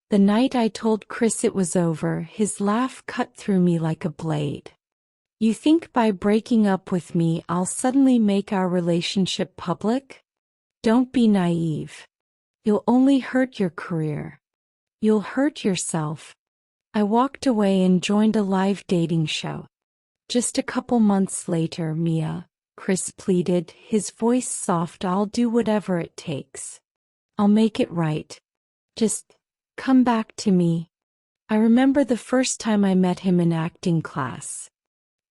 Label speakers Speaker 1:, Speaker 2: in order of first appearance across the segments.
Speaker 1: The night I told Chris it was over, his laugh cut through me like a blade. You think by breaking up with me I'll suddenly make our relationship public? Don't be naive. You'll only hurt your career. You'll hurt yourself. I walked away and joined a live dating show. Just a couple months later, Mia, Chris pleaded, his voice soft, I'll do whatever it takes. I'll make it right. Just come back to me. I remember the first time I met him in acting class.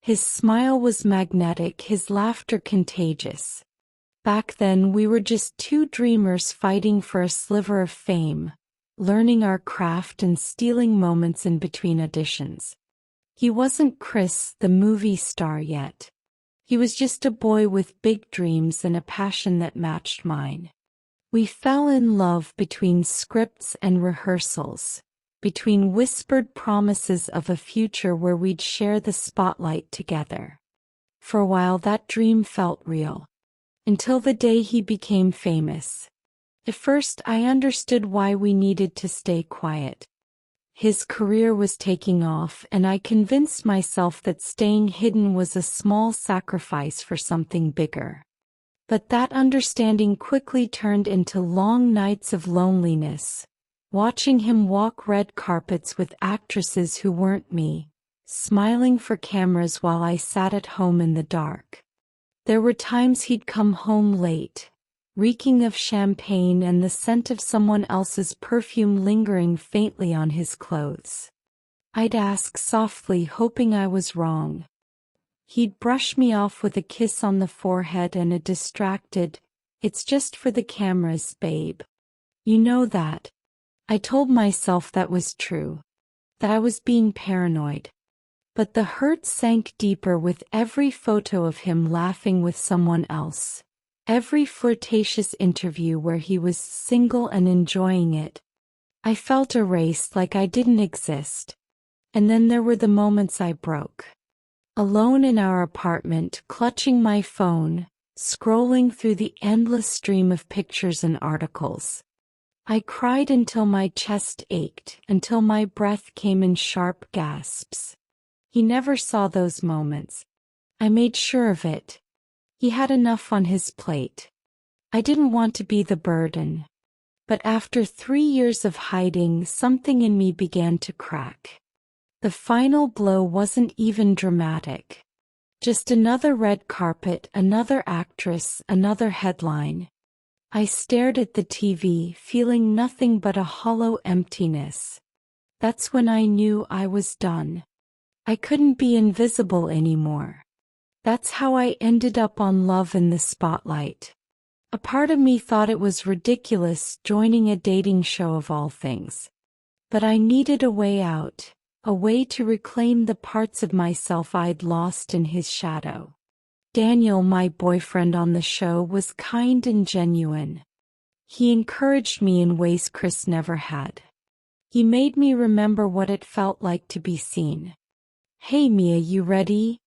Speaker 1: His smile was magnetic, his laughter contagious. Back then we were just two dreamers fighting for a sliver of fame, learning our craft and stealing moments in between auditions. He wasn't Chris, the movie star, yet. He was just a boy with big dreams and a passion that matched mine. We fell in love between scripts and rehearsals, between whispered promises of a future where we'd share the spotlight together. For a while that dream felt real. Until the day he became famous. At first I understood why we needed to stay quiet. His career was taking off, and I convinced myself that staying hidden was a small sacrifice for something bigger. But that understanding quickly turned into long nights of loneliness, watching him walk red carpets with actresses who weren't me, smiling for cameras while I sat at home in the dark. There were times he'd come home late, reeking of champagne and the scent of someone else's perfume lingering faintly on his clothes. I'd ask softly, hoping I was wrong. He'd brush me off with a kiss on the forehead and a distracted, "It's just for the cameras, babe. You know that." I told myself that was true, that I was being paranoid. But the hurt sank deeper with every photo of him laughing with someone else, every flirtatious interview where he was single and enjoying it. I felt erased, like I didn't exist. And then there were the moments I broke. Alone in our apartment, clutching my phone, scrolling through the endless stream of pictures and articles. I cried until my chest ached, until my breath came in sharp gasps. He never saw those moments. I made sure of it. He had enough on his plate. I didn't want to be the burden. But after 3 years of hiding, something in me began to crack. The final blow wasn't even dramatic. Just another red carpet, another actress, another headline. I stared at the TV, feeling nothing but a hollow emptiness. That's when I knew I was done. I couldn't be invisible anymore. That's how I ended up on Love in the Spotlight. A part of me thought it was ridiculous joining a dating show of all things. But I needed a way out, a way to reclaim the parts of myself I'd lost in his shadow. Daniel, my boyfriend on the show, was kind and genuine. He encouraged me in ways Chris never had. He made me remember what it felt like to be seen. "Hey Mia, you ready?"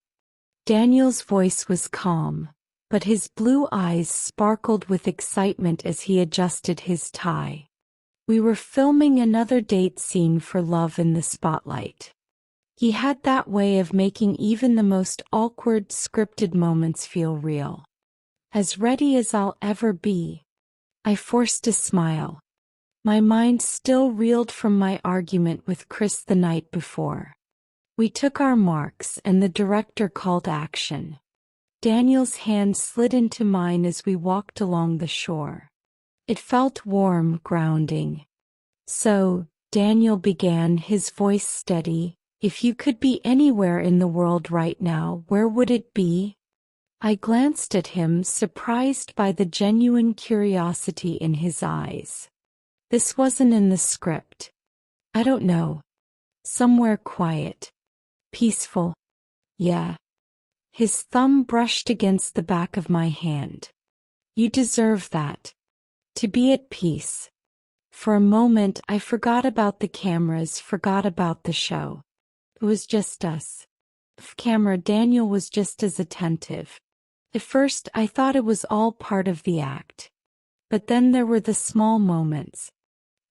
Speaker 1: Daniel's voice was calm, but his blue eyes sparkled with excitement as he adjusted his tie. We were filming another date scene for Love in the Spotlight. He had that way of making even the most awkward scripted moments feel real. As ready as I'll ever be. I forced a smile. My mind still reeled from my argument with Chris the night before. We took our marks and the director called action. Daniel's hand slid into mine as we walked along the shore. It felt warm, grounding. "So," Daniel began, his voice steady, "if you could be anywhere in the world right now, where would it be?" I glanced at him, surprised by the genuine curiosity in his eyes. This wasn't in the script. "I don't know. Somewhere quiet. Peaceful." "Yeah." His thumb brushed against the back of my hand. "You deserve that. To be at peace." For a moment I forgot about the cameras, forgot about the show. It was just us. Off camera, Daniel was just as attentive. At first I thought it was all part of the act. But then there were the small moments.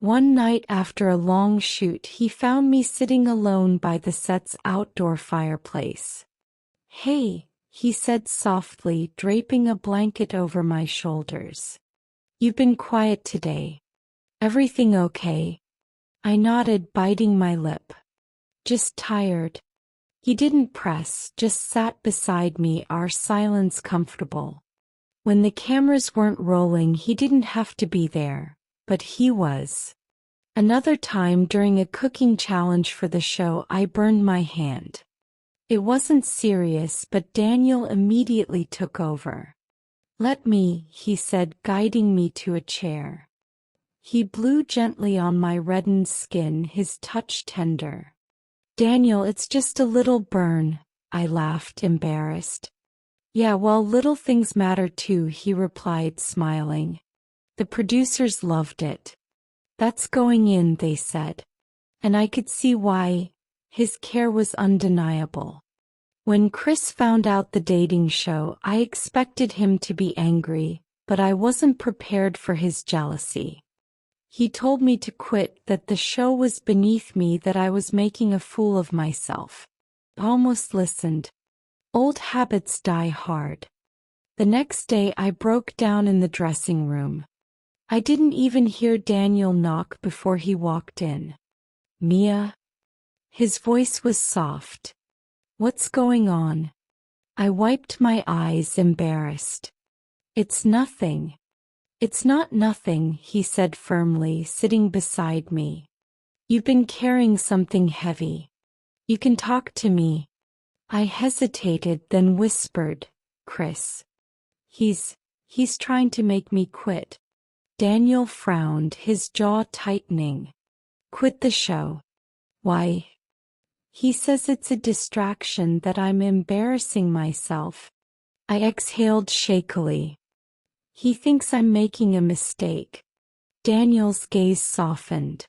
Speaker 1: One night after a long shoot, he found me sitting alone by the set's outdoor fireplace. "Hey," he said softly, draping a blanket over my shoulders. "You've been quiet today. Everything okay?" I nodded, biting my lip. "Just tired." He didn't press, just sat beside me, our silence comfortable. When the cameras weren't rolling, he didn't have to be there, but he was. Another time during a cooking challenge for the show, I burned my hand. It wasn't serious, but Daniel immediately took over. "Let me," he said, guiding me to a chair. He blew gently on my reddened skin, his touch tender. "Daniel, it's just a little burn," I laughed, embarrassed. "Yeah, well, little things matter too," he replied, smiling. "The producers loved it. That's going in," they said. And I could see why. His care was undeniable. When Chris found out the dating show, I expected him to be angry, but I wasn't prepared for his jealousy. He told me to quit, that the show was beneath me, that I was making a fool of myself. I almost listened. Old habits die hard. The next day I broke down in the dressing room. I didn't even hear Daniel knock before he walked in. "Mia?" His voice was soft. "What's going on?" I wiped my eyes, embarrassed. "It's nothing." "It's not nothing," he said firmly, sitting beside me. "You've been carrying something heavy. You can talk to me." I hesitated, then whispered, "Chris. He's trying to make me quit." Daniel frowned, his jaw tightening. "Quit the show?" "Why?" "He says it's a distraction, that I'm embarrassing myself." I exhaled shakily. "He thinks I'm making a mistake." Daniel's gaze softened.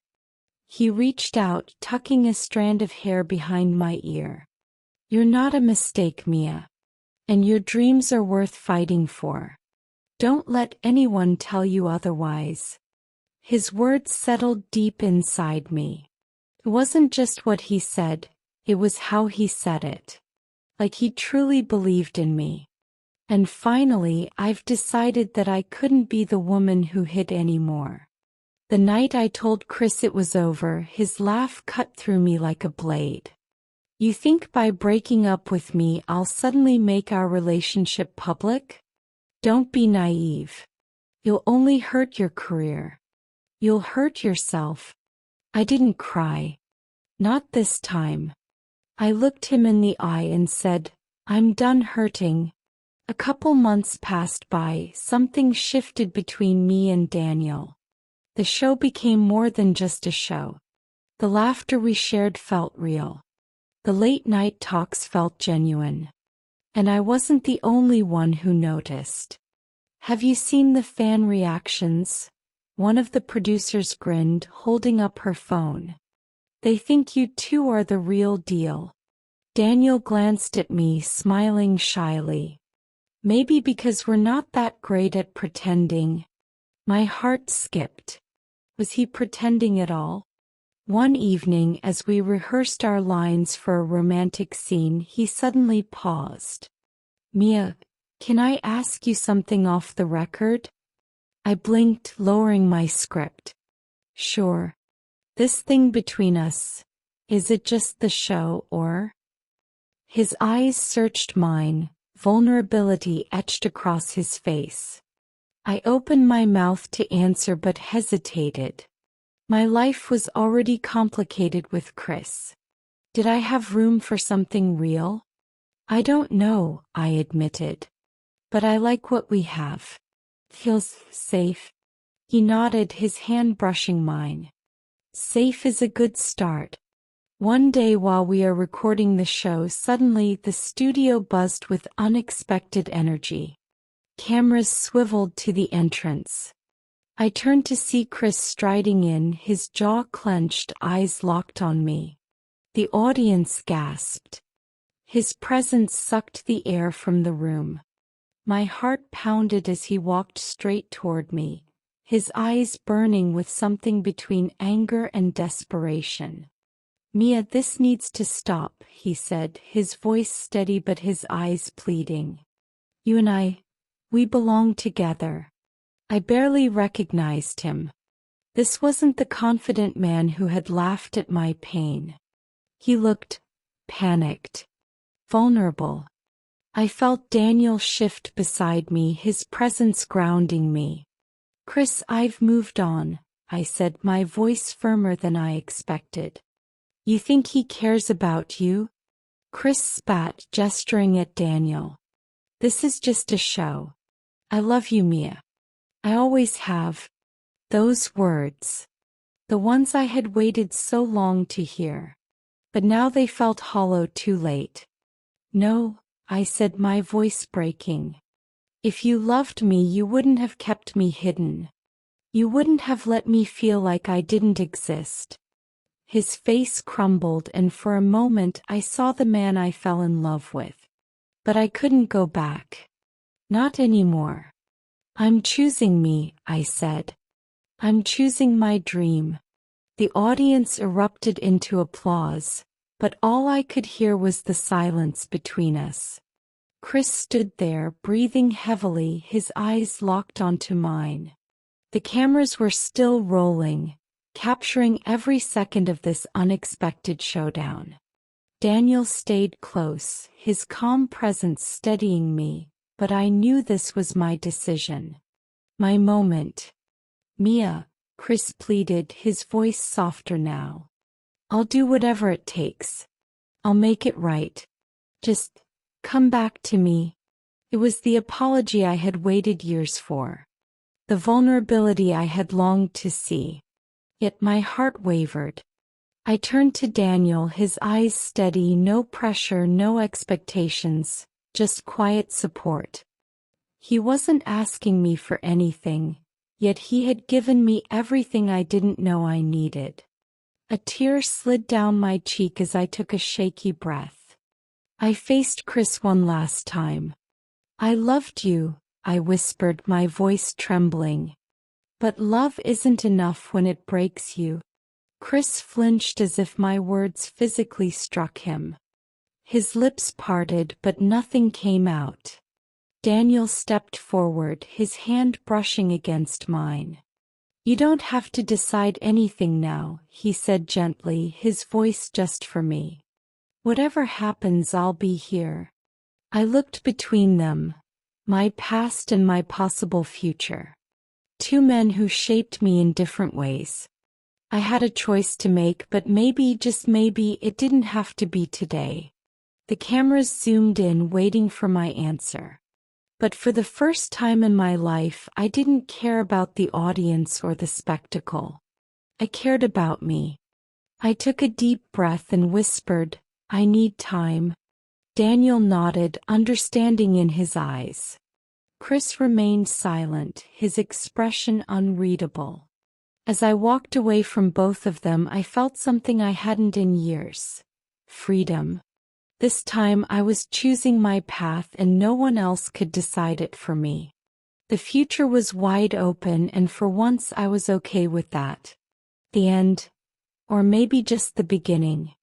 Speaker 1: He reached out, tucking a strand of hair behind my ear. "You're not a mistake, Mia. And your dreams are worth fighting for. Don't let anyone tell you otherwise." His words settled deep inside me. It wasn't just what he said, it was how he said it. Like he truly believed in me. And finally, I've decided that I couldn't be the woman who hid anymore. The night I told Chris it was over, his laugh cut through me like a blade. "You think by breaking up with me I'll suddenly make our relationship public? Don't be naive. You'll only hurt your career. You'll hurt yourself." I didn't cry. Not this time. I looked him in the eye and said, "I'm done hurting." A couple months passed by, something shifted between me and Daniel. The show became more than just a show. The laughter we shared felt real. The late-night talks felt genuine. And I wasn't the only one who noticed. "Have you seen the fan reactions?" One of the producers grinned, holding up her phone. "They think you two are the real deal." Daniel glanced at me, smiling shyly. "Maybe because we're not that great at pretending." My heart skipped. Was he pretending at all? One evening, as we rehearsed our lines for a romantic scene, he suddenly paused. "Mia, can I ask you something off the record?" I blinked, lowering my script. "Sure. This thing between us, is it just the show, or?" His eyes searched mine, vulnerability etched across his face. I opened my mouth to answer but hesitated. My life was already complicated with Chris. Did I have room for something real? "I don't know," I admitted. "But I like what we have. Feels safe." He nodded, his hand brushing mine. "Safe is a good start." One day while we are recording the show, suddenly the studio buzzed with unexpected energy. Cameras swiveled to the entrance. I turned to see Chris striding in, his jaw clenched, eyes locked on me. The audience gasped. His presence sucked the air from the room. My heart pounded as he walked straight toward me, his eyes burning with something between anger and desperation. "Mia, this needs to stop," he said, his voice steady but his eyes pleading. "You and we belong together." I barely recognized him. This wasn't the confident man who had laughed at my pain. He looked panicked, vulnerable. I felt Daniel shift beside me, his presence grounding me. "Chris, I've moved on," I said, my voice firmer than I expected. "You think he cares about you?" Chris spat, gesturing at Daniel. "This is just a show. I love you, Mia. I always have." Those words. The ones I had waited so long to hear. But now they felt hollow too late. "No," I said, my voice breaking. "If you loved me, you wouldn't have kept me hidden. You wouldn't have let me feel like I didn't exist." His face crumbled, and for a moment I saw the man I fell in love with. But I couldn't go back. Not anymore. "I'm choosing me," I said. "I'm choosing my dream." The audience erupted into applause, but all I could hear was the silence between us. Chris stood there, breathing heavily, his eyes locked onto mine. The cameras were still rolling, capturing every second of this unexpected showdown. Daniel stayed close, his calm presence steadying me, but I knew this was my decision. My moment. "Mia," Chris pleaded, his voice softer now. "I'll do whatever it takes. I'll make it right. Just come back to me." It was the apology I had waited years for. The vulnerability I had longed to see. Yet my heart wavered. I turned to Daniel, his eyes steady, no pressure, no expectations, just quiet support. He wasn't asking me for anything, yet he had given me everything I didn't know I needed. A tear slid down my cheek as I took a shaky breath. I faced Chris one last time. "I loved you," I whispered, my voice trembling. "But love isn't enough when it breaks you." Chris flinched as if my words physically struck him. His lips parted, but nothing came out. Daniel stepped forward, his hand brushing against mine. "You don't have to decide anything now," he said gently, his voice just for me. "Whatever happens, I'll be here." I looked between them, my past and my possible future. Two men who shaped me in different ways. I had a choice to make, but maybe, just maybe, it didn't have to be today. The cameras zoomed in, waiting for my answer. But for the first time in my life, I didn't care about the audience or the spectacle. I cared about me. I took a deep breath and whispered, "I need time." Daniel nodded, understanding in his eyes. Chris remained silent, his expression unreadable. As I walked away from both of them, I felt something I hadn't in years. Freedom. This time I was choosing my path and no one else could decide it for me. The future was wide open, and for once I was okay with that. The end. Or maybe just the beginning.